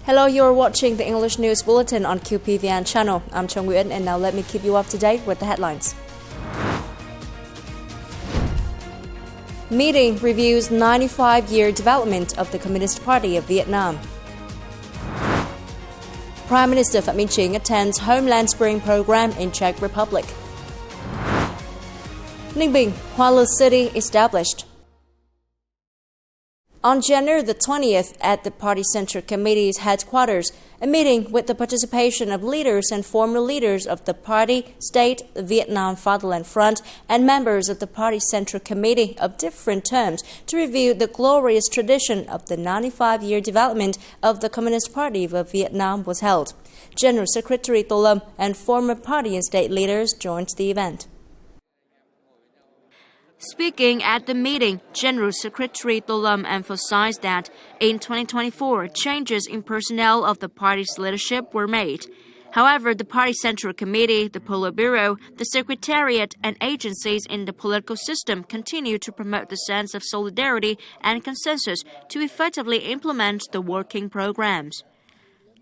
Hello, you're watching the English News Bulletin on QPVN channel. I'm Cho Nguyễn, and now let me keep you up to date with the headlines. Meeting reviews 95-year development of the Communist Party of Vietnam. Prime Minister Phạm Minh Chính attends Homeland Spring program in Czech Republic. Ninh Bình, Hoa Lư City established. On January the 20th, at the Party Central Committee's headquarters, a meeting with the participation of leaders and former leaders of the party, state, the Vietnam Fatherland Front, and members of the Party Central Committee of different terms to review the glorious tradition of the 95-year development of the Communist Party of Vietnam was held. General Secretary Tô Lâm and former party and state leaders joined the event. Speaking at the meeting, General Secretary Tô Lâm emphasized that in 2024, changes in personnel of the party's leadership were made. However, the Party Central Committee, the Politburo, the Secretariat, and agencies in the political system continue to promote the sense of solidarity and consensus to effectively implement the working programs.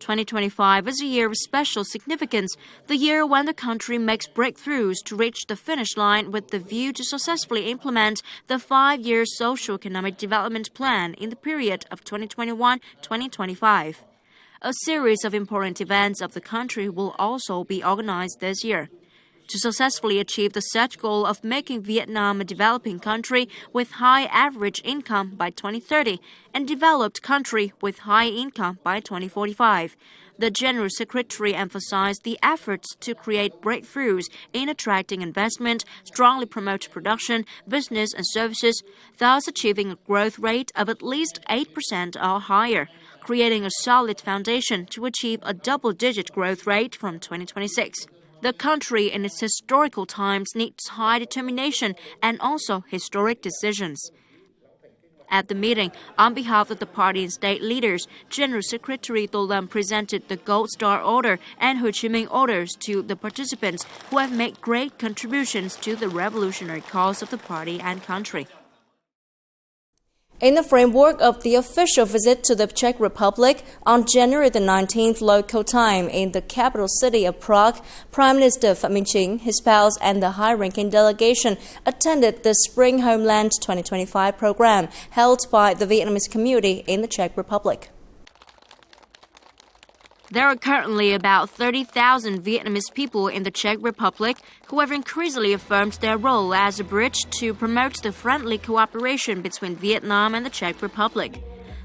2025 is a year of special significance, the year when the country makes breakthroughs to reach the finish line with the view to successfully implement the 5-year socio-economic development plan in the period of 2021-2025. A series of important events of the country will also be organized this year. To successfully achieve the set goal of making Vietnam a developing country with high average income by 2030 and developed country with high income by 2045, the General Secretary emphasized the efforts to create breakthroughs in attracting investment, strongly promote production, business and services, thus achieving a growth rate of at least 8% or higher, creating a solid foundation to achieve a double-digit growth rate from 2026. The country in its historical times needs high determination and also historic decisions. At the meeting, on behalf of the party and state leaders, General Secretary Tô Lâm presented the Gold Star Order and Ho Chi Minh Orders to the participants who have made great contributions to the revolutionary cause of the party and country. In the framework of the official visit to the Czech Republic on January the 19th local time in the capital city of Prague, Prime Minister Phạm Minh Chính, his spouse, and the high-ranking delegation attended the Spring Homeland 2025 program held by the Vietnamese community in the Czech Republic. There are currently about 30,000 Vietnamese people in the Czech Republic who have increasingly affirmed their role as a bridge to promote the friendly cooperation between Vietnam and the Czech Republic.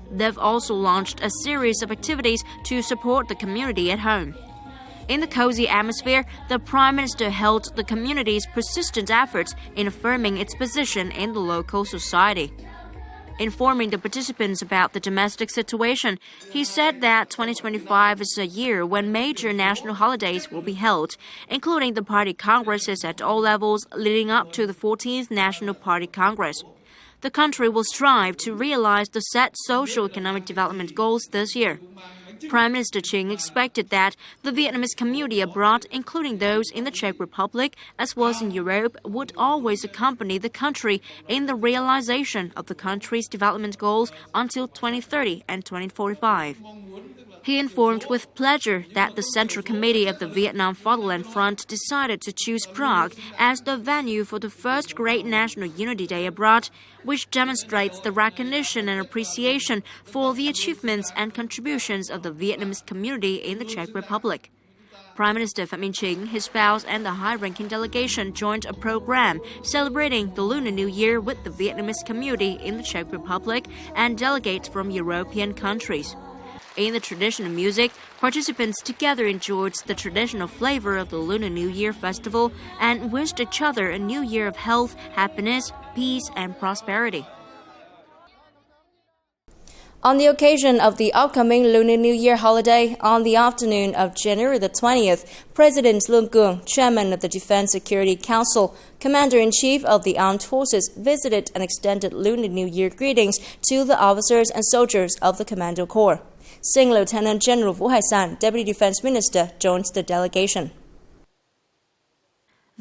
They've also launched a series of activities to support the community at home. In the cozy atmosphere, the Prime Minister held the community's persistent efforts in affirming its position in the local society. Informing the participants about the domestic situation, he said that 2025 is a year when major national holidays will be held, including the party congresses at all levels leading up to the 14th National Party Congress. The country will strive to realize the set socio-economic development goals this year. Prime Minister CHINH expected that the Vietnamese community abroad, including those in the Czech Republic as well as in Europe, would always accompany the country in the realization of the country's development goals until 2030 and 2045. He informed with pleasure that the Central Committee of the Vietnam Fatherland Front decided to choose Prague as the venue for the first Great National Unity Day abroad, which demonstrates the recognition and appreciation for the achievements and contributions of the Vietnamese community in the Czech Republic. Prime Minister Phạm Minh Chính, his spouse, and the high-ranking delegation joined a program celebrating the Lunar New Year with the Vietnamese community in the Czech Republic and delegates from European countries. In the traditional music, participants together enjoyed the traditional flavor of the Lunar New Year festival and wished each other a new year of health, happiness, peace, and prosperity. On the occasion of the upcoming Lunar New Year holiday, on the afternoon of January the 20th, President Lương Cường, Chairman of the Defense Security Council, Commander-in-Chief of the Armed Forces, visited and extended Lunar New Year greetings to the officers and soldiers of the Commando Corps. Sing Lieutenant General Vũ Hải Sản, Deputy Defense Minister, joined the delegation.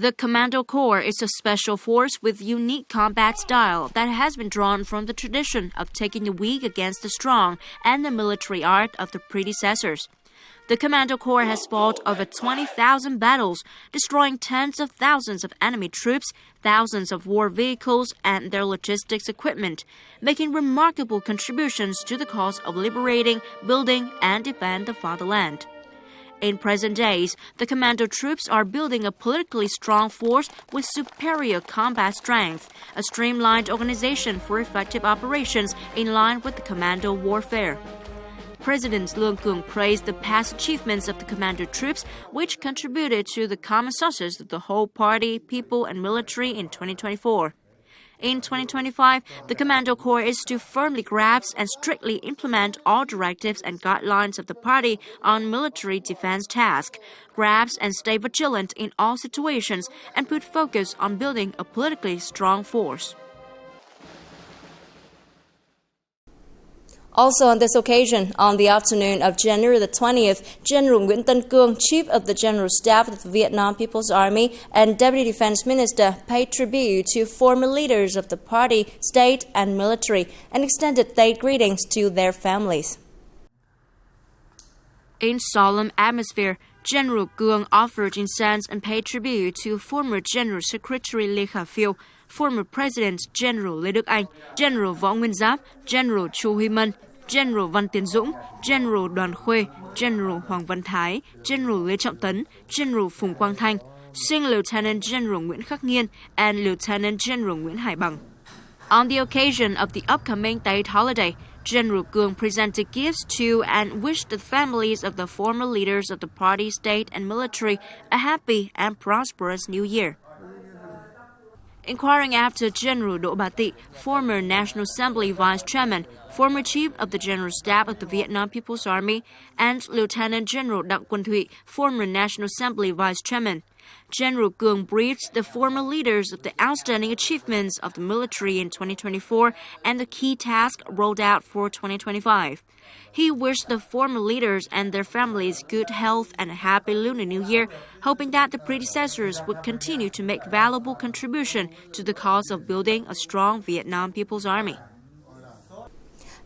The Commando Corps is a special force with unique combat style that has been drawn from the tradition of taking the weak against the strong and the military art of the predecessors. The Commando Corps has fought over 20,000 battles, destroying tens of thousands of enemy troops, thousands of war vehicles, and their logistics equipment, making remarkable contributions to the cause of liberating, building, and defend the fatherland. In present days, the commando troops are building a politically strong force with superior combat strength, a streamlined organization for effective operations in line with the commando warfare. President Lương Cường praised the past achievements of the commando troops, which contributed to the common success of the whole party, people, and military in 2024. In 2025, the Commando Corps is to firmly grasp and strictly implement all directives and guidelines of the party on military defense tasks, grasp and stay vigilant in all situations, and put focus on building a politically strong force. Also on this occasion, on the afternoon of January the 20th, General Nguyễn Tân Cương, Chief of the General Staff of the Vietnam People's Army and Deputy Defense Minister, paid tribute to former leaders of the party, state, and military, and extended their greetings to their families. In solemn atmosphere, General Cương offered incense and paid tribute to former General Secretary Lê Khả Phiêu, former President General Lê Đức Anh, General Võ Nguyên Giáp, General Chu Huy Mân, General Văn Tiến Dũng, General Đoàn Khuê, General Hoàng Văn Thái, General Lê Trọng Tấn, General Phùng Quang Thanh, Sing Lieutenant General Nguyễn Khắc Nghiên, and Lieutenant General Nguyễn Hải Bằng. On the occasion of the upcoming Tết holiday, General Cương presented gifts to and wished the families of the former leaders of the party, state, and military a happy and prosperous New Year. Inquiring after General Đỗ Bá Tị, former National Assembly Vice Chairman, former Chief of the General Staff of the Vietnam People's Army, and Lieutenant General Đặng Quân Thụy, former National Assembly Vice Chairman, General Cương briefed the former leaders of the outstanding achievements of the military in 2024 and the key tasks rolled out for 2025. He wished the former leaders and their families good health and a happy Lunar New Year, hoping that the predecessors would continue to make valuable contribution to the cause of building a strong Vietnam People's Army.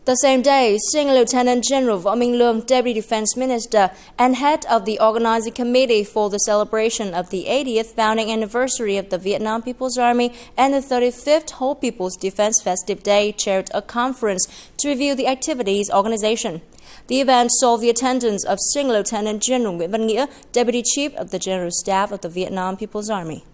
The same day, Senior Lieutenant General Võ Minh Lương, Deputy Defense Minister and head of the organizing committee for the celebration of the 80th founding anniversary of the Vietnam People's Army and the 35th Whole People's Defense Festive Day, chaired a conference to review the activities organization. The event saw the attendance of Senior Lieutenant General Nguyễn Văn Nghĩa, Deputy Chief of the General Staff of the Vietnam People's Army.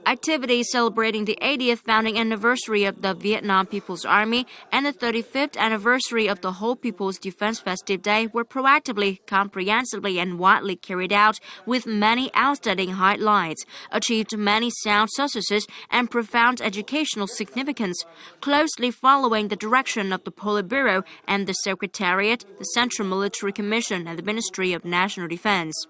Activities celebrating the 80th founding anniversary of the Vietnam People's Army and the 35th anniversary of the Whole People's Defense Festive Day were proactively, comprehensively, and widely carried out with many outstanding highlights, achieved many sound successes, and profound educational significance, closely following the direction of the Politburo and the Secretariat, the Central Military Commission, and the Ministry of National Defense.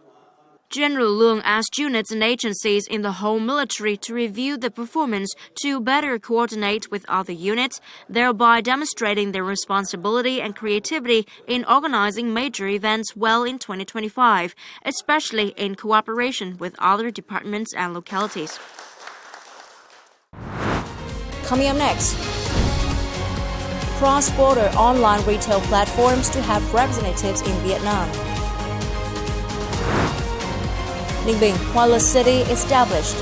General Lương asked units and agencies in the whole military to review the performance to better coordinate with other units, thereby demonstrating their responsibility and creativity in organizing major events well in 2025, especially in cooperation with other departments and localities. Coming up next, cross-border online retail platforms to have representatives in Vietnam. Ninh Bình, Wireless City established.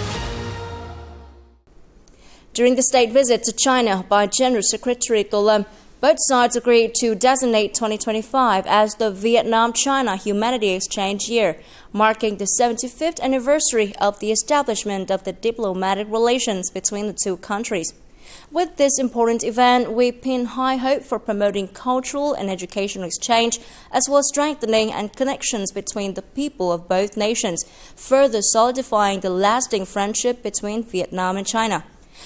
During the state visit to China by General Secretary Tô Lâm, both sides agreed to designate 2025 as the Vietnam-China Humanity Exchange Year, marking the 75th anniversary of the establishment of the diplomatic relations between the two countries. With this important event, we pin high hope for promoting cultural and educational exchange, as well as strengthening and connections between the people of both nations, further solidifying the lasting friendship between Vietnam and China.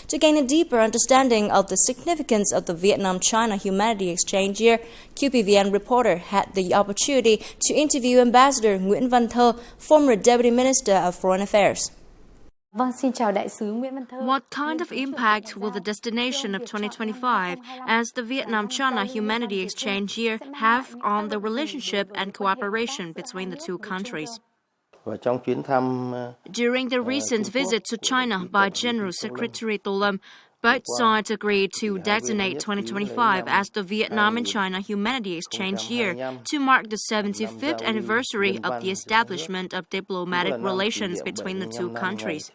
To gain a deeper understanding of the significance of the Vietnam-China Humanity Exchange Year, QPVN reporter had the opportunity to interview Ambassador Nguyễn Văn Thơ, former Deputy Minister of Foreign Affairs. What kind of impact will the destination of 2025 as the Vietnam-China Humanity Exchange Year have on the relationship and cooperation between the two countries? During the recent visit to China by General Secretary Tô Lâm, both sides agreed to designate 2025 as the Vietnam and China Humanity Exchange Year to mark the 75th anniversary of the establishment of diplomatic relations between the two countries.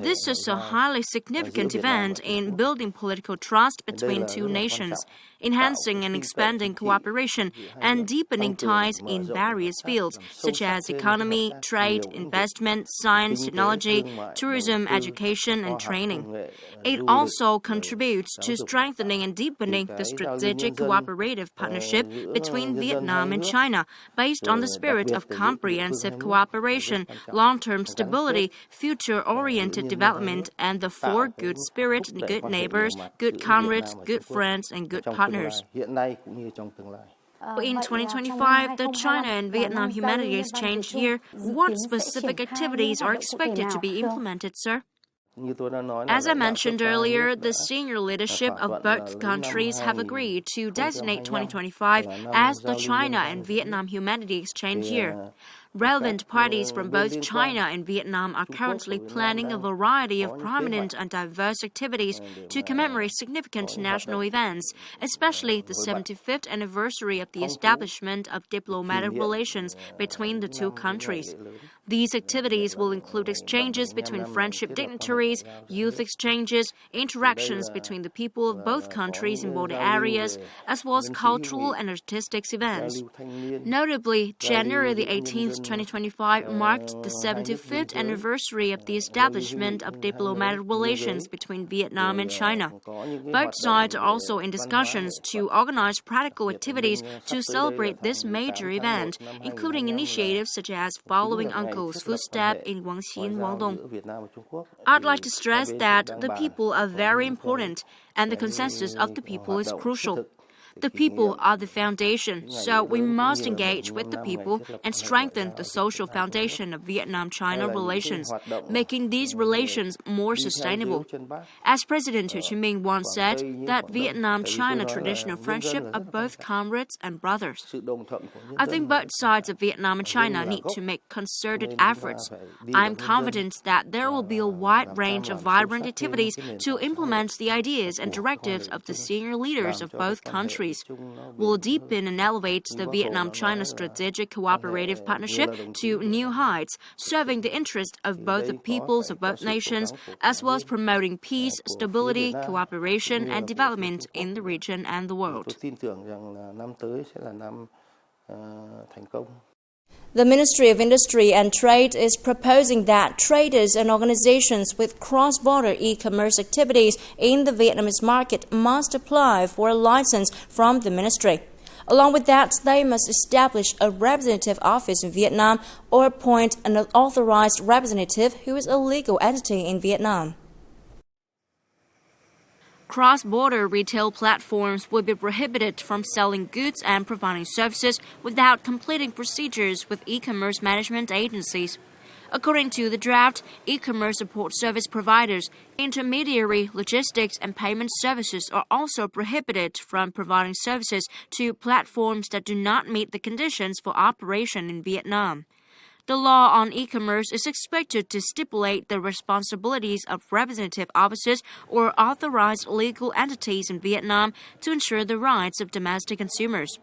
This is a highly significant event in building political trust between two nations, enhancing and expanding cooperation, and deepening ties in various fields such as economy, trade, investment, science, technology, tourism, education, and training. It also contributes to strengthening and deepening the strategic cooperative partnership between Vietnam and China based on the spirit of comprehensive cooperation, long-term stability, future-oriented development, and the four good spirit, good neighbors, good comrades, good friends, and good partners. In 2025, the China and Vietnam Humanity Exchange Year, what specific activities are expected to be implemented, sir? As I mentioned earlier, the senior leadership of both countries have agreed to designate 2025 as the China and Vietnam Humanity Exchange Year. Relevant parties from both China and Vietnam are currently planning a variety of prominent and diverse activities to commemorate significant national events, especially the 75th anniversary of the establishment of diplomatic relations between the two countries. These activities will include exchanges between friendship dignitaries, youth exchanges, interactions between the people of both countries in border areas, as well as cultural and artistic events. Notably, January the 18th, 2025 marked the 75th anniversary of the establishment of diplomatic relations between Vietnam and China. Both sides are also in discussions to organize practical activities to celebrate this major event, including initiatives such as following uncle's footsteps in Guangxi and Guangdong. I'd like to stress that the people are very important, and the consensus of the people is crucial. The people are the foundation, so we must engage with the people and strengthen the social foundation of Vietnam-China relations, making these relations more sustainable. As President Ho Chi Minh once said, that Vietnam-China traditional friendship are both comrades and brothers. I think both sides of Vietnam and China need to make concerted efforts. I am confident that there will be a wide range of vibrant activities to implement the ideas and directives of the senior leaders of both countries. Will deepen and elevate the Vietnam-China strategic cooperative partnership to new heights, serving the interest of both the peoples of both nations, as well as promoting peace, stability, cooperation, and development in the region and the world. The Ministry of Industry and Trade is proposing that traders and organizations with cross-border e-commerce activities in the Vietnamese market must apply for a license from the ministry. Along with that, they must establish a representative office in Vietnam or appoint an authorized representative who is a legal entity in Vietnam. Cross-border retail platforms will be prohibited from selling goods and providing services without completing procedures with e-commerce management agencies. According to the draft, e-commerce support service providers, intermediary, logistics, and payment services are also prohibited from providing services to platforms that do not meet the conditions for operation in Vietnam. The law on e-commerce is expected to stipulate the responsibilities of representative offices or authorized legal entities in Vietnam to ensure the rights of domestic consumers.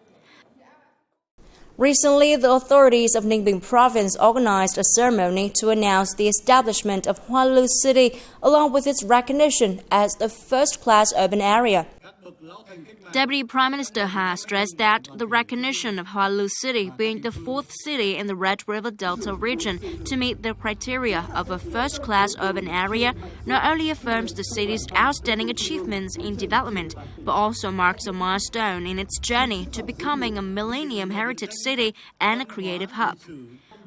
Recently, the authorities of Ninh Bình province organized a ceremony to announce the establishment of Hoa Lu City along with its recognition as the first-class urban area. Deputy Prime Minister Ha stressed that the recognition of Hoa Lu City being the fourth city in the Red River Delta region to meet the criteria of a first-class urban area not only affirms the city's outstanding achievements in development, but also marks a milestone in its journey to becoming a Millennium Heritage City and a creative hub.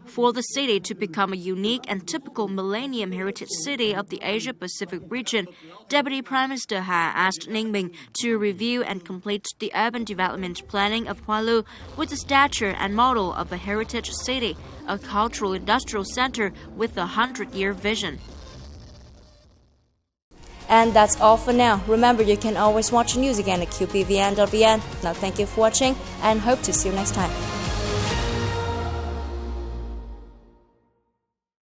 For the city to become a unique and typical Millennium Heritage City of the Asia-Pacific region, Deputy Prime Minister Ha asked Ninh Bình to review and complete the urban development planning of Hoa Lu with the stature and model of a heritage city, a cultural industrial center with a 100-year vision. And that's all for now. Remember, you can always watch news again at QPVN.vn. Now, thank you for watching and hope to see you next time.